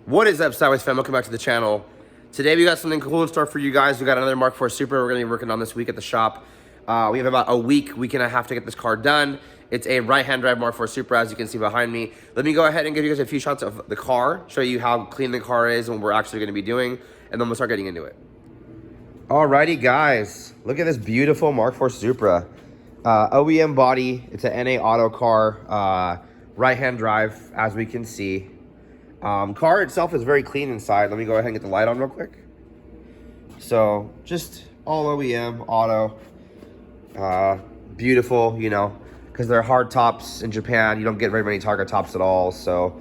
What is up, Sideways fam? Welcome back to the channel. Today we got something cool in store for you guys. We got another Mk4 Supra we're going to be working on this week at the shop. We have about a week and a half to get this car done. It's a right-hand drive Mk4 Supra, as you can see behind me. Let me go ahead and give you guys a few shots of the car, show you how clean the car is and what we're actually going to be doing, and then we'll start getting into it. Alrighty, guys. Look at this beautiful Mk4 Supra. OEM body. It's an NA auto car, right-hand drive, as we can see. Car itself is very clean inside. Let me go ahead and get the light on real quick. So just all OEM auto, beautiful, you know, because they're hard tops in Japan. You don't get very many Targa tops at all. So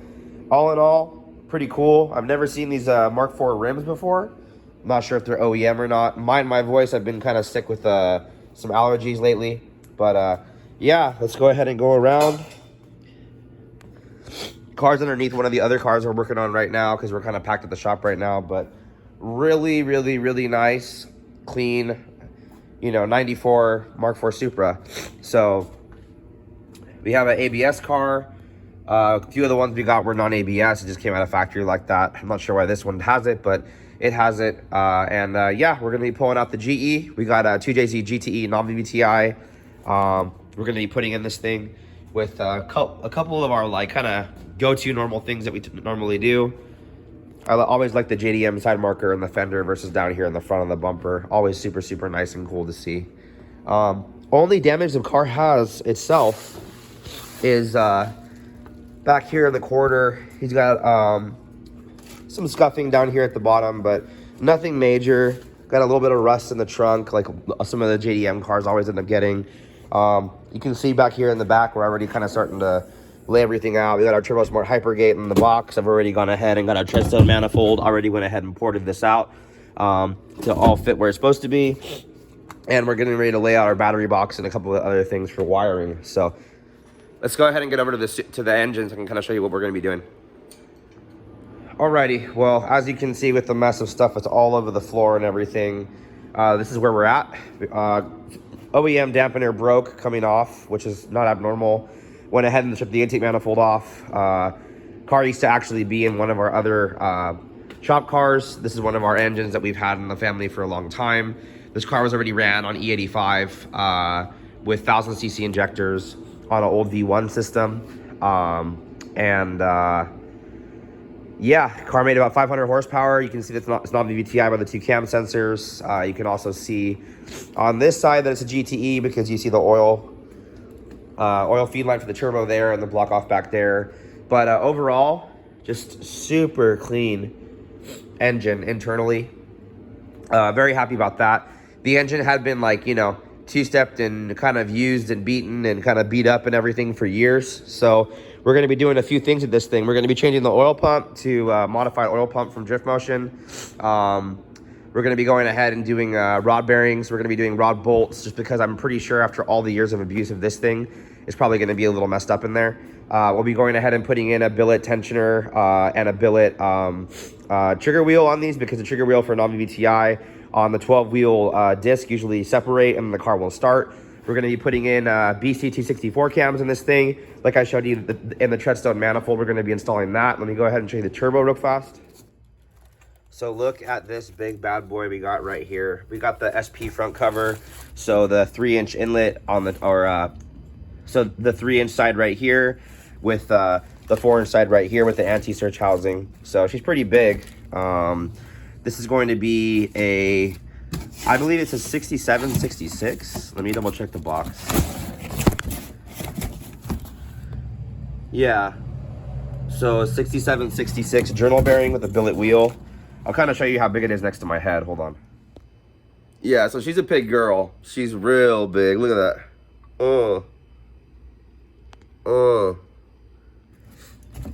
all in all, pretty cool. I've never seen these Mk4 rims before. I'm not sure if they're OEM or not. Mind my voice, I've been kind of sick with some allergies lately. But yeah, let's go ahead and go around. Car's underneath one of the other cars we're working on right now because we're kind of packed at the shop right now, but really nice, clean, you know, 94 Mk4 Supra. So we have an ABS car. A few of the ones we got were non-ABS. It just came out of factory like that. I'm not sure why this one has it, but it has it. Yeah, we're going to be pulling out the GE. We got a 2JZ GTE non-VVTi. We're going to be putting in this thing with a couple of our like kind of go-to normal things that we normally do. I always like the JDM side marker in the fender versus down here in the front of the bumper. Always super nice and cool to see. Only damage the car has itself is back here in the corner. He's got some scuffing down here at the bottom, but nothing major. Got a little bit of rust in the trunk, like some of the JDM cars always end up getting. You can see back here in the back, we're already kind of starting to lay everything out. We got our Turbo Smart Hypergate in the box. I've already gone ahead and got our Treadstone manifold. Already went ahead and ported this out to all fit where it's supposed to be. And we're getting ready to lay out our battery box and a couple of other things for wiring. So let's go ahead and get over to the engine so I can kind of show you what we're going to be doing. Alrighty, well, as you can see with the mess of stuff, it's all over the floor and everything. This is where we're at. OEM dampener broke coming off, which is not abnormal. Went ahead and stripped the intake manifold off. Car used to actually be in one of our other shop cars. This is one of our engines that we've had in the family for a long time. This car was already ran on E85 with 1000cc injectors on an old V1 system. Yeah, car made about 500 horsepower. You can see that it's not VVTi by the two cam sensors. You can also see on this side that it's a GTE because you see the oil feed line for the turbo there and the block off back there. But overall, just super clean engine internally. Very happy about that. The engine had been like, you know, two-stepped and kind of used and beaten and kind of beat up and everything for years. So we're going to be doing a few things with this thing. We're going to be changing the oil pump to modified oil pump from Drift Motion. We're going to be going ahead and doing rod bearings. We're going to be doing rod bolts just because I'm pretty sure after all the years of abuse of this thing, it's probably going to be a little messed up in there. We'll be going ahead and putting in a billet tensioner and a billet trigger wheel on these because the trigger wheel for non-VVTi on the 12-wheel disc usually separate and the car will start. We're going to be putting in BC264 cams in this thing. Like I showed you in the Treadstone manifold, we're going to be installing that. Let me go ahead and show you the turbo real fast. So look at this big bad boy we got right here. We got the SP front cover. So the 3-inch inlet on the, so the 3-inch side right here with the 4-inch side right here with the anti-surge housing. So she's pretty big. This is going to be a, I believe it's a 67, 66. Let me double check the box. Yeah. So 67, 66 journal bearing with a billet wheel. I'll kind of show you how big it is next to my head. Hold on. Yeah, so she's a big girl. She's real big. Look at that.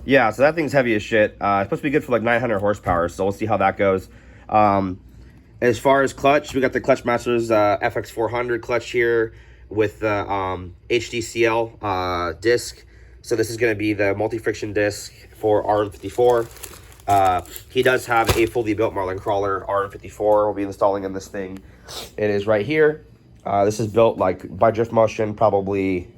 Yeah, so that thing's heavy as shit. It's supposed to be good for like 900 horsepower, so we'll see how that goes. As far as clutch, we got the Clutch Masters FX400 clutch here with the HDCL disc. So this is going to be the multi-friction disc for RM54. He does have a fully built Marlon crawler RM54 we'll be installing in this thing. It is right here. This is built like by Drift Motion probably,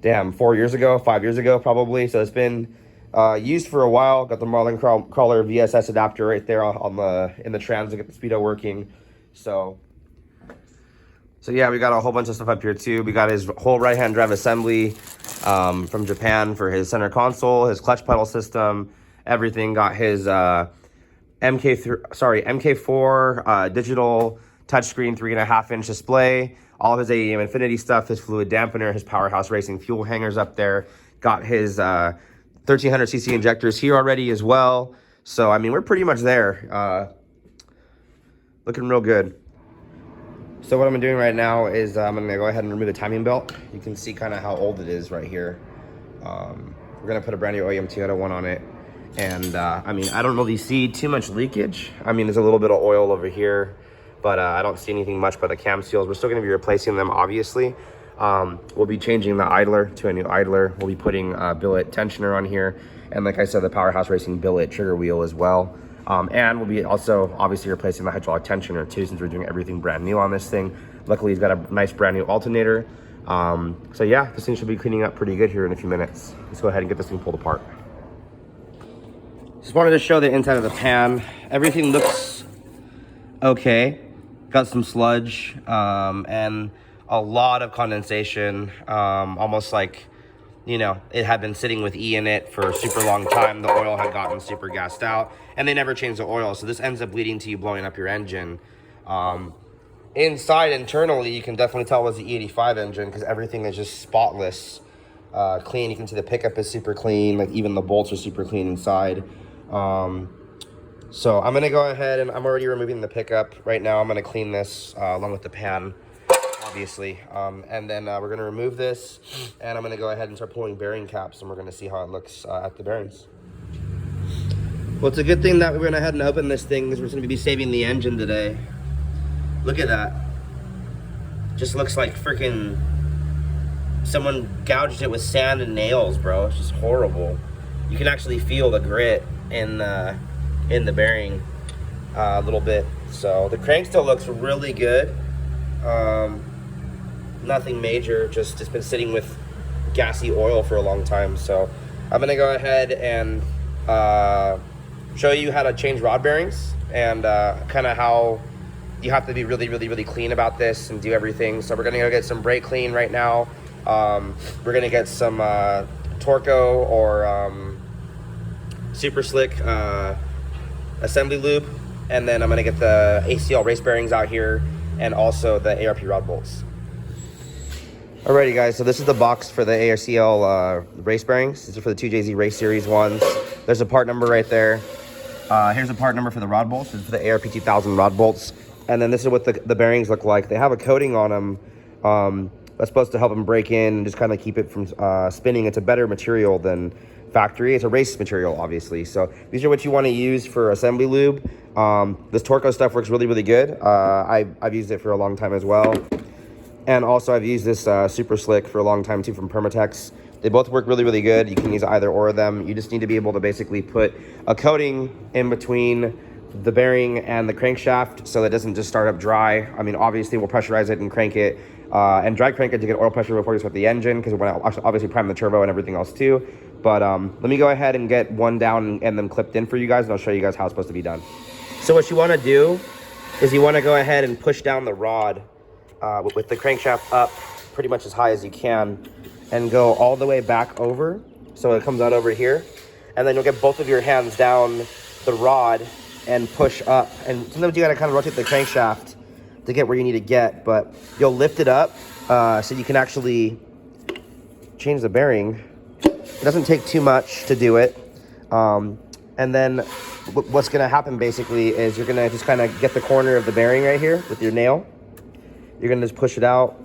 damn, 4 years ago, 5 years ago probably. So it's been Used for a while. Got the Marlon crawler VSS adapter right there in the trans to get the speedo working. So yeah, we got a whole bunch of stuff up here too. We got his whole right-hand drive assembly from Japan for his center console, his clutch pedal system, everything. Got his Mk4 digital touchscreen 3.5-inch display. All of his AEM Infiniti stuff, his fluid dampener, his Powerhouse Racing fuel hangers up there. Got his 1300cc injectors here already as well. So, I mean, we're pretty much there. Looking real good. So what I'm doing right now is I'm going to go ahead and remove the timing belt. You can see kind of how old it is right here. We're going to put a brand new OEM 201 on it. And I mean, I don't really see too much leakage. I mean, there's a little bit of oil over here, but I don't see anything much by the cam seals. We're still going to be replacing them, obviously. We'll be changing the idler to a new idler. We'll be putting billet tensioner on here. And like I said, the Powerhouse Racing billet trigger wheel as well. And we'll be also obviously replacing the hydraulic tensioner too, since we're doing everything brand new on this thing. Luckily, he's got a nice brand new alternator. So yeah, this thing should be cleaning up pretty good here in a few minutes. Let's go ahead and get this thing pulled apart. Just wanted to show the inside of the pan. Everything looks okay. Got some sludge and a lot of condensation, almost like, you know, it had been sitting with E in it for a super long time. The oil had gotten super gassed out, and they never changed the oil, so this ends up leading to you blowing up your engine. Inside, internally, you can definitely tell it was the E85 engine because everything is just spotless, clean. You can see the pickup is super clean, like even the bolts are super clean inside. So I'm gonna go ahead and I'm already removing the pickup right now. I'm gonna clean this along with the pan, obviously, and then we're gonna remove this, and I'm gonna go ahead and start pulling bearing caps, and we're gonna see how it looks at the bearings. Well, it's a good thing that we went ahead and opened this thing because we're gonna be saving the engine today. Look at that. Just looks like freaking someone gouged it with sand and nails, bro. It's just horrible. You can actually feel the grit in the bearing a little bit. So the crank still looks really good. Nothing major, just it's been sitting with gassy oil for a long time. So I'm gonna go ahead and show you how to change rod bearings and kind of how you have to be really clean about this and do everything. So we're gonna go get some brake clean right now. We're gonna get some Torco or Super Slick assembly lube, and then I'm gonna get the ACL race bearings out here and also the ARP rod bolts. Alrighty guys, so this is the box for the ACL race bearings. These are for the 2JZ Race Series ones. There's a part number right there. Here's a part number for the rod bolts. This is for the ARP 2000 rod bolts. And then this is what the bearings look like. They have a coating on them that's supposed to help them break in and just kind of keep it from spinning. It's a better material than factory. It's a race material, obviously. So these are what you want to use for assembly lube. This Torco stuff works really good. I've used it for a long time as well. And also I've used this Super Slick for a long time too from Permatex. They both work really good. You can use either or of them. You just need to be able to basically put a coating in between the bearing and the crankshaft so that it doesn't just start up dry. I mean, obviously we'll pressurize it and crank it and dry crank it to get oil pressure before you start the engine, because we're going to obviously prime the turbo and everything else too. But let me go ahead and get one down and then clipped in for you guys, and I'll show you guys how it's supposed to be done. So what you want to do is you want to go ahead and push down the rod with the crankshaft up pretty much as high as you can and go all the way back over so it comes out over here, and then you'll get both of your hands down the rod and push up. And sometimes you got to kind of rotate the crankshaft to get where you need to get, but you'll lift it up so you can actually change the bearing. It doesn't take too much to do it. And then what's going to happen basically is you're going to just kind of get the corner of the bearing right here with your nail. You're going to just push it out,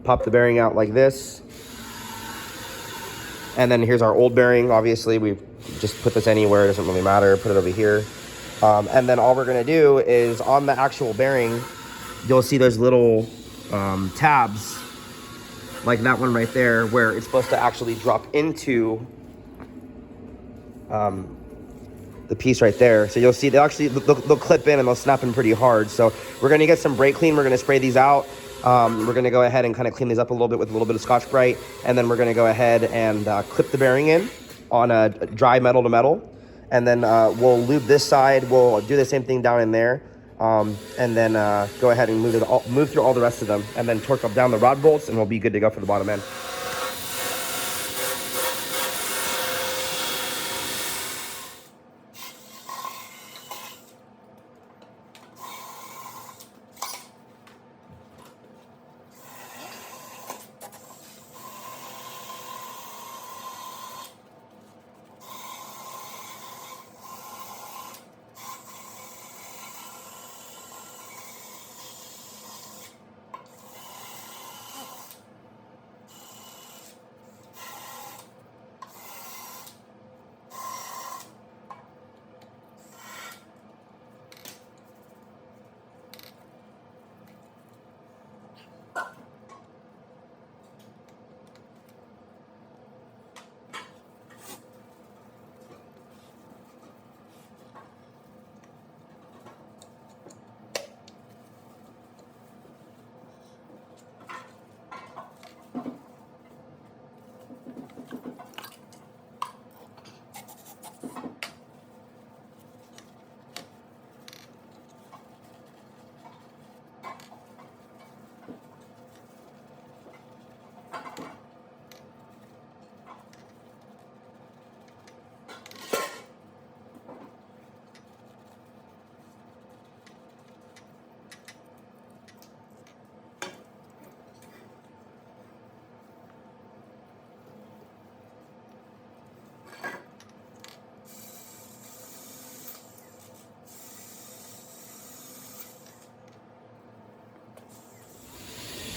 pop the bearing out like this. And then here's our old bearing. Obviously, we just put this anywhere. It doesn't really matter. Put it over here. And then all we're going to do is on the actual bearing, you'll see those little tabs like that one right there where it's supposed to actually drop into the piece right there. So you'll see they'll clip in and they'll snap in pretty hard. So we're going to get some brake clean. We're going to spray these out. We're going to go ahead and kind of clean these up a little bit with a little bit of Scotch-Brite, and then we're going to go ahead and clip the bearing in. on a dry metal to metal. And then we'll lube this side. We'll do the same thing down in there. And then go ahead and move through all the rest of them. And then torque up down the rod bolts, and we'll be good to go for the bottom end.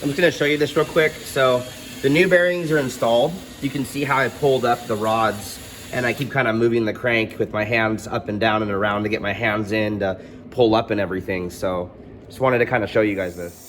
I'm just gonna show you this real quick. So the new bearings are installed. You can see how I pulled up the rods, and I keep kind of moving the crank with my hands up and down and around to get my hands in to pull up and everything. So just wanted to kind of show you guys this.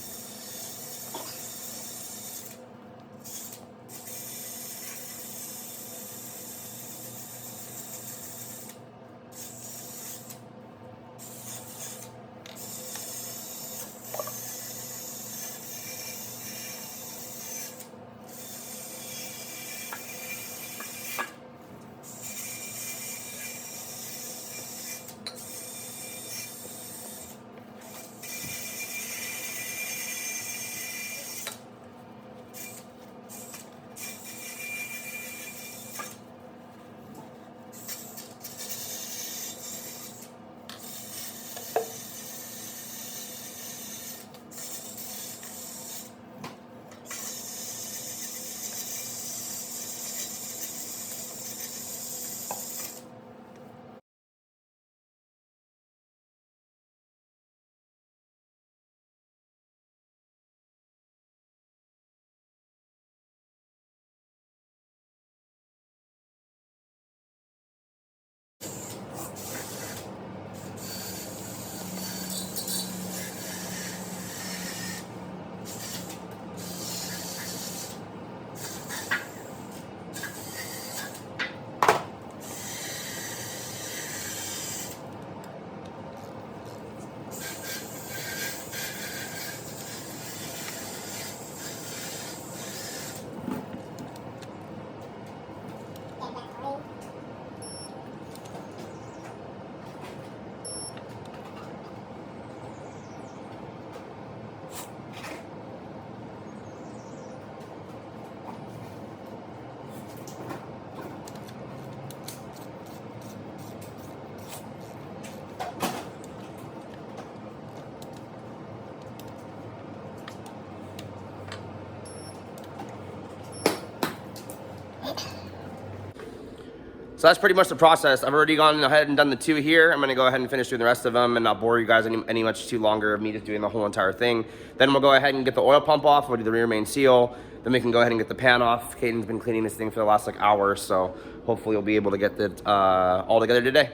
So that's pretty much the process. I've already gone ahead and done the two here. I'm gonna go ahead and finish doing the rest of them and not bore you guys any much too longer of me just doing the whole entire thing. Then we'll go ahead and get the oil pump off. We'll do the rear main seal. Then we can go ahead and get the pan off. Caden's been cleaning this thing for the last like hour, so hopefully we'll be able to get it all together today.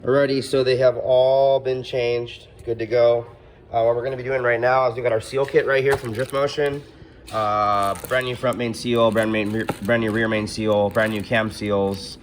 Alrighty, so they have all been changed. Good to go. What we're gonna be doing right now is we got our seal kit right here from Drift Motion. Brand new front main seal, brand new rear main seal, brand new cam seals,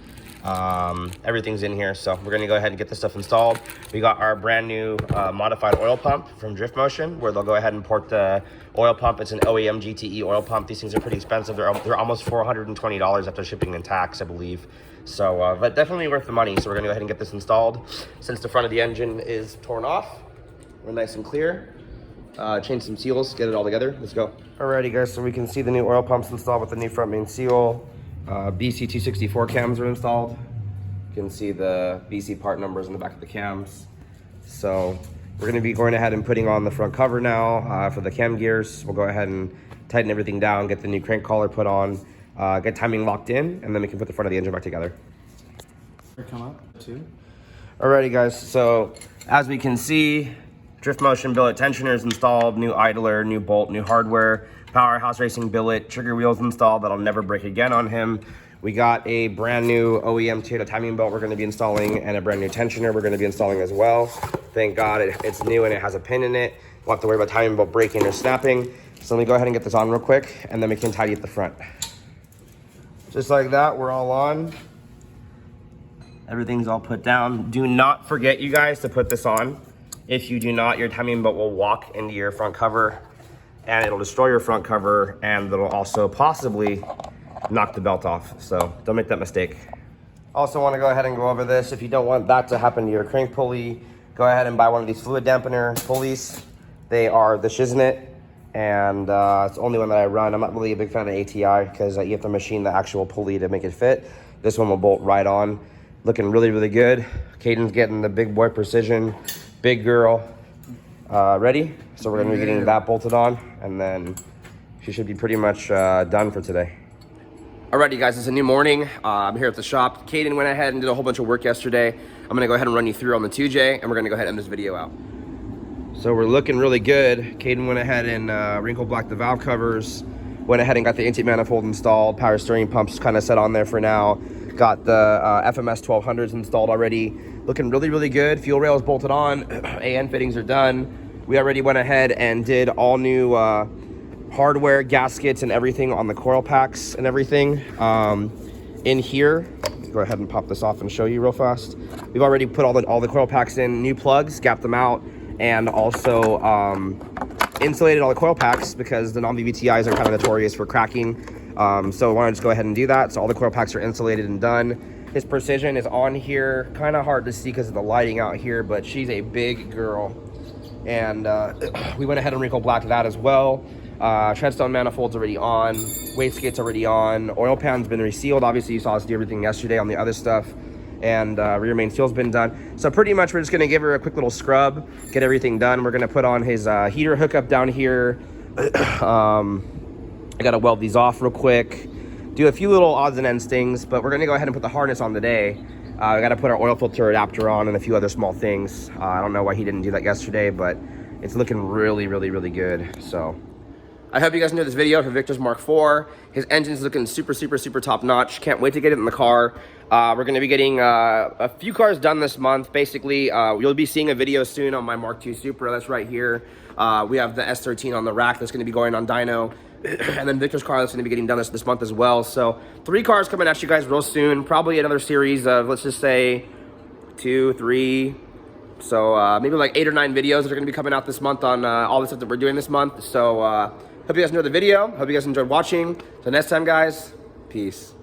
Everything's in here, so we're gonna go ahead and get this stuff installed. We got our brand new modified oil pump from Drift Motion, where they'll go ahead and port the oil pump. It's an OEM GTE oil pump. These things are pretty expensive. They're almost $420 after shipping and tax, I believe. So, but definitely worth the money. So we're gonna go ahead and get this installed. Since the front of the engine is torn off, we're nice and clear. Change some seals, get it all together. Let's go. Alrighty, guys. So we can see the new oil pumps installed with the new front main seal. BC264 cams are installed. You can see the BC part numbers in the back of the cams. So we're going to be going ahead and putting on the front cover now for the cam gears. We'll go ahead and tighten everything down, get the new crank collar put on, get timing locked in, and then we can put the front of the engine back together. Come up too. Alrighty, guys. So as we can see, Drift Motion billet tensioners installed, new idler, new bolt, new hardware. Powerhouse Racing billet, trigger wheels installed. That'll never break again on him. We got a brand new OEM Toyota timing belt we're going to be installing, and a brand new tensioner we're going to be installing as well. Thank God it's new and it has a pin in it. Won't have to worry about timing belt breaking or snapping. So let me go ahead and get this on real quick, and then we can tidy at the front. Just like that, we're all on. Everything's all put down. Do not forget, you guys, to put this on. If you do not, your timing belt will walk into your front cover, and it'll destroy your front cover, and it'll also possibly knock the belt off. So don't make that mistake. Also want to go ahead and go over this. If you don't want that to happen to your crank pulley, go ahead and buy one of these fluid dampener pulleys. They are the Shiznit, and it's the only one that I run. I'm not really a big fan of the ATI because you have to machine the actual pulley to make it fit. This one will bolt right on. Looking really, really good. Caden's getting the big boy precision, big girl. Ready? So we're gonna be getting that bolted on, and then she should be pretty much done for today. Alrighty, guys, it's a new morning. I'm here at the shop. Caden went ahead and did a whole bunch of work yesterday. I'm gonna go ahead and run you through on the 2J, and we're gonna go ahead and end this video out. So we're looking really good. Caden went ahead and wrinkle blacked the valve covers, went ahead and got the intake manifold installed, power steering pumps kind of set on there for now. Got the FMS 1200s installed already. Looking really, really good. Fuel rails bolted on, AN fittings are done. We already went ahead and did all new hardware, gaskets, and everything on the coil packs and everything. In here, go ahead and pop this off and show you real fast. We've already put all the coil packs in, new plugs, gapped them out, and also insulated all the coil packs because the non-VVTIs are kind of notorious for cracking. So I want to just go ahead and do that. So all the coil packs are insulated and done. His precision is on here. Kind of hard to see because of the lighting out here, but she's a big girl. And we went ahead and wrinkle blacked that as well. Treadstone manifold's already on. Wastegate's already on. Oil pan's been resealed. Obviously, you saw us do everything yesterday on the other stuff. And rear main seal's been done. So pretty much we're just going to give her a quick little scrub, get everything done. We're going to put on his heater hookup down here. I got to weld these off real quick. Do a few little odds and ends things, but we're going to go ahead and put the harness on today. We got to put our oil filter adapter on and a few other small things. I don't know why he didn't do that yesterday, but it's looking really, really, really good. So I hope you guys enjoyed this video for Victor's Mark IV. His engine's looking super, super, super top notch. Can't wait to get it in the car. We're going to be getting a few cars done this month. Basically, you'll be seeing a video soon on my Mark II Supra. That's right here. We have the S13 on the rack that's going to be going on dyno. And then Victor's car that's going to be getting done this month as well. So 3 cars coming at you guys real soon. Probably another series of, let's just say, 2, 3. So maybe like 8 or 9 videos that are going to be coming out this month on all the stuff that we're doing this month. So hope you guys enjoyed the video. Hope you guys enjoyed watching. Till next time, guys. Peace.